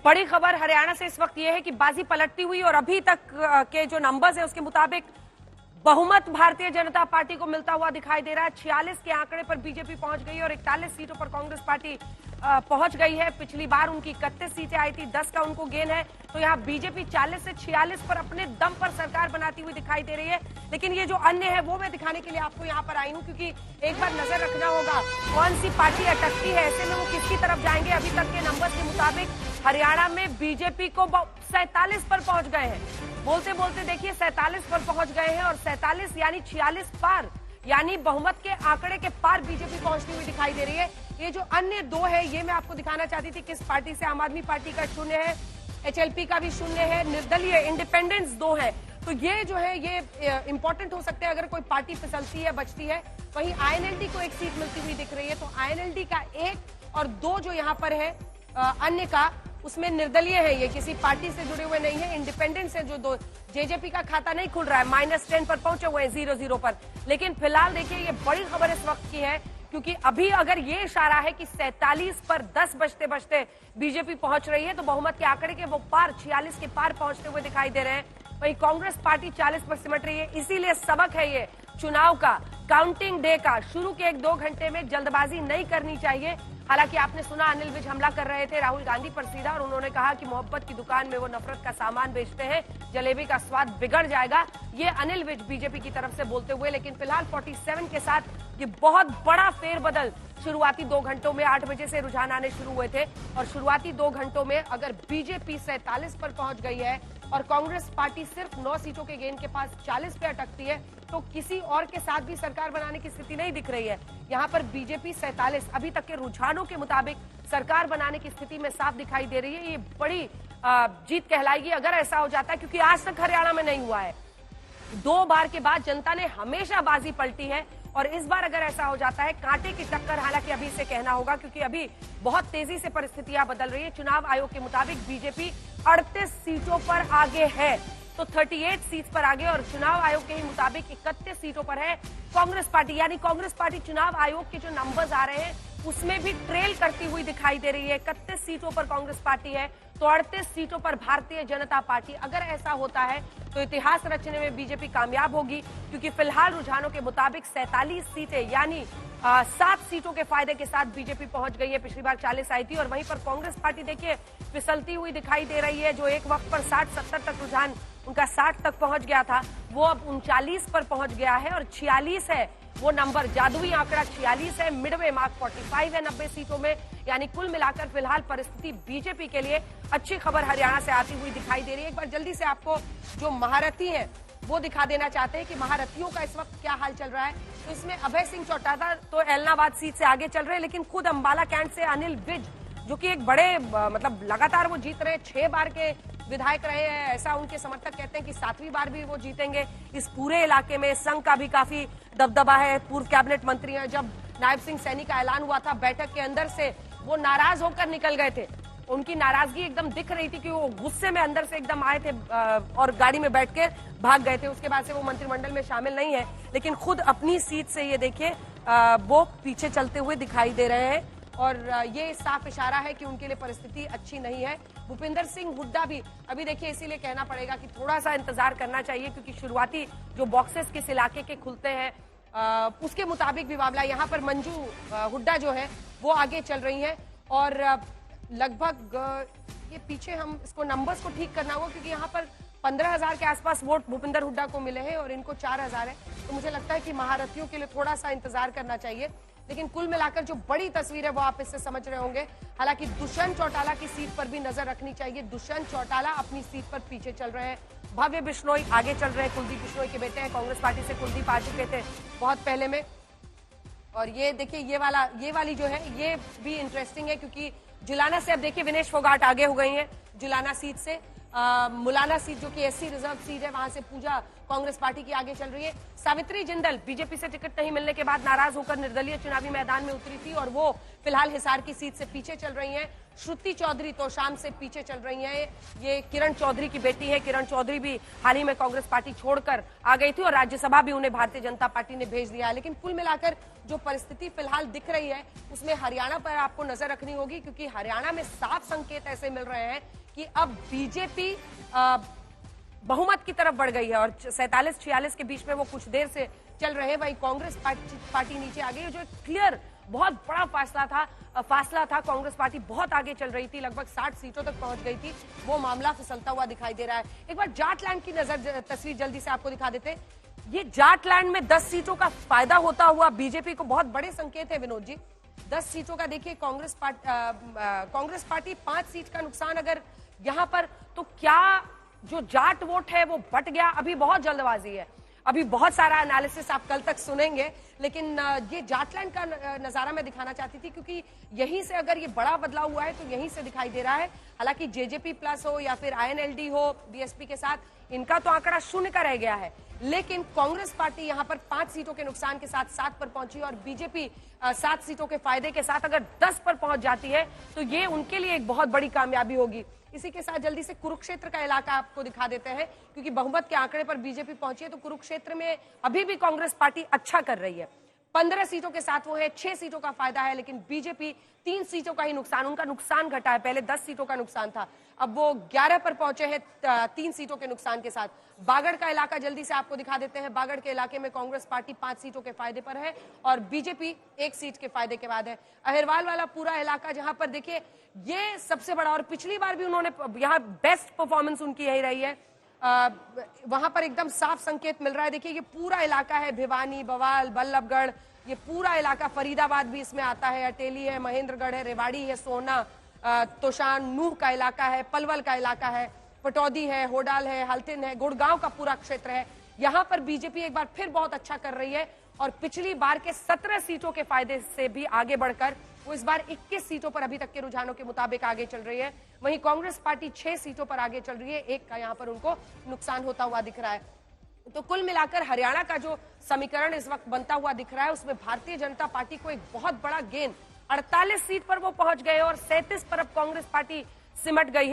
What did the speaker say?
बड़ी खबर हरियाणा से इस वक्त यह है कि बाजी पलटती हुई और अभी तक के जो नंबर्स है उसके मुताबिक बहुमत भारतीय जनता पार्टी को मिलता हुआ दिखाई दे रहा है। 46 के आंकड़े पर बीजेपी पहुंच गई और 41 सीटों पर कांग्रेस पार्टी पहुंच गई है। पिछली बार उनकी 31 सीटें आई थी, 10 का उनको गेन है। तो यहाँ बीजेपी 40 से 46 पर अपने दम पर सरकार बनाती हुई दिखाई दे रही है। लेकिन ये जो अन्य है वो मैं दिखाने के लिए आपको यहाँ पर आई हूँ, क्योंकि एक बार नजर रखना होगा कौन सी पार्टी अटकती है, ऐसे में वो किसकी तरफ जाएंगे। अभी तक के नंबर के मुताबिक हरियाणा में बीजेपी को 47 पर पहुंच गए हैं। बोलते बोलते देखिए 47 पर पहुंच गए हैं और 47 यानी 46 पार, यानी बहुमत के आंकड़े के पार बीजेपी पहुंचती हुई दिखाई दे रही है। ये जो अन्य दो है ये मैं आपको दिखाना चाहती थी किस पार्टी से। आम आदमी पार्टी का शून्य है, एचएलपी का भी शून्य है, निर्दलीय इंडिपेंडेंस 2 है। तो ये जो है ये इंपॉर्टेंट हो सकते हैं अगर कोई पार्टी फिसलती है, बचती है। वहीं आईएनएलडी को एक सीट मिलती हुई दिख रही है, तो आईएनएलडी का 1 और 2 जो यहाँ पर है अन्य का, उसमें निर्दलीय है, ये किसी पार्टी से जुड़े हुए नहीं है, इंडिपेंडेंस है। जो दो जेजेपी का खाता नहीं खुल रहा है, -10 पर पहुंचे हुए हैं, 0-0 पर। लेकिन फिलहाल देखिए ये बड़ी खबर इस वक्त की है, क्योंकि अभी अगर ये इशारा है कि 47 पर 10 बजते बजते बीजेपी पहुंच रही है, तो बहुमत के आंकड़े के वो पार 46 के पार पहुंचते हुए दिखाई दे रहे हैं। वहीं कांग्रेस पार्टी 40 पर सिमट रही है। इसीलिए सबक है ये चुनाव का, काउंटिंग डे का। शुरू के 1-2 घंटे में जल्दबाजी नहीं करनी चाहिए। हालांकि आपने सुना अनिल विज हमला कर रहे थे राहुल गांधी पर सीधा, और उन्होंने कहा कि मोहब्बत की दुकान में वो नफरत का सामान बेचते हैं, जलेबी का स्वाद बिगड़ जाएगा। ये अनिल विज बीजेपी की तरफ से बोलते हुए। लेकिन फिलहाल 47 के साथ ये बहुत बड़ा फेरबदल शुरुआती 2 घंटों में 8 बजे से रुझान आने शुरू हुए थे, और शुरुआती 2 घंटों में अगर बीजेपी 47 पर पहुंच गई है और कांग्रेस पार्टी सिर्फ 9 सीटों के गेन के पास 40 पे अटकती है, तो किसी और के साथ भी सरकार बनाने की स्थिति नहीं दिख रही है। यहाँ पर बीजेपी 47 अभी तक के रुझानों के मुताबिक सरकार बनाने की स्थिति में साफ दिखाई दे रही है। ये बड़ी जीत कहलाएगी अगर ऐसा हो जाता है, क्योंकि आज तक हरियाणा में नहीं हुआ है। 2 बार के बाद जनता ने हमेशा बाजी पलटी है, और इस बार अगर ऐसा हो जाता है कांटे की टक्कर, हालांकि अभी इसे कहना होगा क्योंकि अभी बहुत तेजी से परिस्थितियां बदल रही है। चुनाव आयोग के मुताबिक बीजेपी 38 सीटों पर आगे है, तो 38 सीट पर आगे, और चुनाव आयोग के ही मुताबिक 31 सीटों पर है कांग्रेस पार्टी। यानी कांग्रेस पार्टी चुनाव आयोग के जो नंबर्स आ रहे हैं उसमें भी ट्रेल करती हुई दिखाई दे रही है। 31 सीटों पर कांग्रेस पार्टी है, तो 38 सीटों पर भारतीय जनता पार्टी। अगर ऐसा होता है तो इतिहास रचने में बीजेपी कामयाब होगी, क्योंकि फिलहाल रुझानों के मुताबिक 47 सीटें यानी 7 सीटों के फायदे के साथ बीजेपी पहुंच गई है। पिछली बार 40 आई थी, और वहीं पर कांग्रेस पार्टी देखिए फिसलती हुई दिखाई दे रही है। जो एक वक्त पर 60-70 तक रुझान उनका 60 तक पहुंच गया था, वो अब 39 पर पहुंच गया है, और 46 है वो नंबर, जादुई आंकड़ा 46 है। मिडवे मार्क 45 है 90 सीटों में। यानी कुल मिलाकर फिलहाल परिस्थिति बीजेपी के लिए अच्छी खबर हरियाणा से आती हुई दिखाई दे रही है। एक बार जल्दी से आपको जो महारथी है वो दिखा देना चाहते हैं कि महारथियों का इस वक्त क्या हाल चल रहा है। तो इसमें अभय सिंह चौटाला तो एलनाबाद सीट से आगे चल रहे हैं, लेकिन खुद अंबाला कैंट से अनिल विज, जो कि एक बड़े मतलब लगातार वो जीत रहे हैं, 6 बार के विधायक रहे हैं, ऐसा उनके समर्थक कहते हैं कि 7वीं बार भी वो जीतेंगे इस पूरे इलाके में। संघ का भी काफी दबदबा है, पूर्व कैबिनेट मंत्री हैं। जब नायब सिंह सैनी का ऐलान हुआ था बैठक के अंदर से, वो नाराज होकर निकल गए थे। उनकी नाराजगी एकदम दिख रही थी कि वो गुस्से में अंदर से एकदम आए थे और गाड़ी में बैठ के भाग गए थे। उसके बाद से वो मंत्रिमंडल में शामिल नहीं है, लेकिन खुद अपनी सीट से ये देखिए वो पीछे चलते हुए दिखाई दे रहे हैं, और ये साफ इशारा है कि उनके लिए परिस्थिति अच्छी नहीं है। भूपिंदर सिंह हुड्डा भी अभी देखिए, इसीलिए कहना पड़ेगा कि थोड़ा सा इंतजार करना चाहिए, क्योंकि शुरुआती जो बॉक्सेस किस इलाके के खुलते हैं उसके मुताबिक भी मामला। यहाँ पर मंजू हुड्डा जो है वो आगे चल रही है, और लगभग ये पीछे हम इसको नंबर्स को ठीक करना होगा, क्योंकि यहाँ पर 15,000 के आसपास वोट भूपिंदर हुड्डा को मिले हैं और इनको 4,000 है। तो मुझे लगता है कि महारथियों के लिए थोड़ा सा इंतजार करना चाहिए। लेकिन कुल मिलाकर जो बड़ी तस्वीर है वो आप इससे समझ रहे होंगे। हालांकि दुष्यंत चौटाला की सीट पर भी नजर रखनी चाहिए। दुष्यंत चौटाला अपनी सीट पर पीछे चल रहे हैं, भव्य बिश्नोई आगे चल रहे हैं। कुलदीप बिश्नोई के बेटे हैं, कांग्रेस पार्टी से कुलदीप आ चुके थे बहुत पहले में। और ये देखिए ये वाली जो है ये भी इंटरेस्टिंग है, क्योंकि जुलाना से अब देखिए विनेश फोगाट आगे हो गई हैं जुलाना सीट से। मुलाना सीट जो कि एससी रिजर्व सीट है, वहां से पूजा कांग्रेस पार्टी की आगे चल रही है। सावित्री जिंदल बीजेपी से टिकट नहीं मिलने के बाद नाराज होकर निर्दलीय चुनावी मैदान में उतरी थी, और वो फिलहाल हिसार की सीट से पीछे चल रही हैं। श्रुति चौधरी तो शाम से पीछे चल रही हैं। ये किरण चौधरी की बेटी है। किरण चौधरी भी हाल ही में कांग्रेस पार्टी छोड़कर आ गई थी और राज्यसभा भी उन्हें भारतीय जनता पार्टी ने भेज दिया है। लेकिन कुल मिलाकर जो परिस्थिति फिलहाल दिख रही है उसमें हरियाणा पर आपको नजर रखनी होगी, क्योंकि हरियाणा में साफ संकेत ऐसे मिल रहे हैं कि अब बीजेपी बहुमत की तरफ बढ़ गई है और 47-46 के बीच में वो कुछ देर से चल रहे हैं। वहीं कांग्रेस पार्टी नीचे आ गई है। जो एक क्लियर बहुत बड़ा फासला था। कांग्रेस पार्टी बहुत आगे चल रही थी, लगभग 60 सीटों तक पहुंच गई थी। वो मामला फिसलता हुआ दिखाई दे रहा है। एक बार जाटलैंड की तस्वीर जल्दी से आपको दिखा देते। ये जाटलैंड में 10 सीटों का फायदा होता हुआ बीजेपी को बहुत बड़े संकेत है विनोद जी। 10 सीटों का देखिए, कांग्रेस पार्टी 5 सीट का नुकसान अगर यहां पर, तो क्या जो जाट वोट है वो बट गया? अभी बहुत जल्दबाजी है, अभी बहुत सारा एनालिसिस आप कल तक सुनेंगे। लेकिन ये जाटलैंड का नजारा मैं दिखाना चाहती थी, क्योंकि यहीं से अगर ये बड़ा बदलाव हुआ है तो यहीं से दिखाई दे रहा है। हालांकि जेजेपी प्लस हो या फिर आईएनएलडी हो बीएसपी के साथ, इनका तो आंकड़ा 0 का रह गया है। लेकिन कांग्रेस पार्टी यहां पर 5 सीटों के नुकसान के साथ 7 पर पहुंची और बीजेपी 7 सीटों के फायदे के साथ अगर 10 पर पहुंच जाती है तो ये उनके लिए एक बहुत बड़ी कामयाबी होगी। इसी के साथ जल्दी से कुरुक्षेत्र का इलाका आपको दिखा देते हैं, क्योंकि बहुमत के आंकड़े पर बीजेपी पहुंची है। तो कुरुक्षेत्र में अभी भी कांग्रेस पार्टी अच्छा कर रही है। 15 सीटों के साथ वो है, 6 सीटों का फायदा है। लेकिन बीजेपी 3 सीटों का ही नुकसान, उनका नुकसान घटा है। पहले 10 सीटों का नुकसान था, अब वो 11 पर पहुंचे हैं 3 सीटों के नुकसान के साथ। बागड़ का इलाका जल्दी से आपको दिखा देते हैं। बागड़ के इलाके में कांग्रेस पार्टी 5 सीटों के फायदे पर है और बीजेपी 1 सीट के फायदे के बाद है। अहिरवाल वाला पूरा इलाका जहां पर देखिए ये सबसे बड़ा, और पिछली बार भी उन्होंने यहाँ बेस्ट परफॉर्मेंस उनकी यही रही है। वहां पर एकदम साफ संकेत मिल रहा है। देखिए ये पूरा इलाका है, भिवानी, बवाल, बल्लभगढ़, ये पूरा इलाका, फरीदाबाद भी इसमें आता है, अटेली है, महेंद्रगढ़ है, रेवाड़ी है, सोना, तोशान, नूह का इलाका है, पलवल का इलाका है, पटौदी है, होडाल है, हल्तिन है, गुड़गांव का पूरा क्षेत्र है। यहां पर बीजेपी एक बार फिर बहुत अच्छा कर रही है और पिछली बार के 17 सीटों के फायदे से भी आगे बढ़कर वो इस बार 21 सीटों पर अभी तक के रुझानों के मुताबिक आगे चल रही है। वहीं कांग्रेस पार्टी 6 सीटों पर आगे चल रही है, 1 का यहां पर उनको नुकसान होता हुआ दिख रहा है। तो कुल मिलाकर हरियाणा का जो समीकरण इस वक्त बनता हुआ दिख रहा है उसमें भारतीय जनता पार्टी को एक बहुत बड़ा गेन, 48 सीट पर वो पहुंच गए और 37 पर अब कांग्रेस पार्टी सिमट गई है।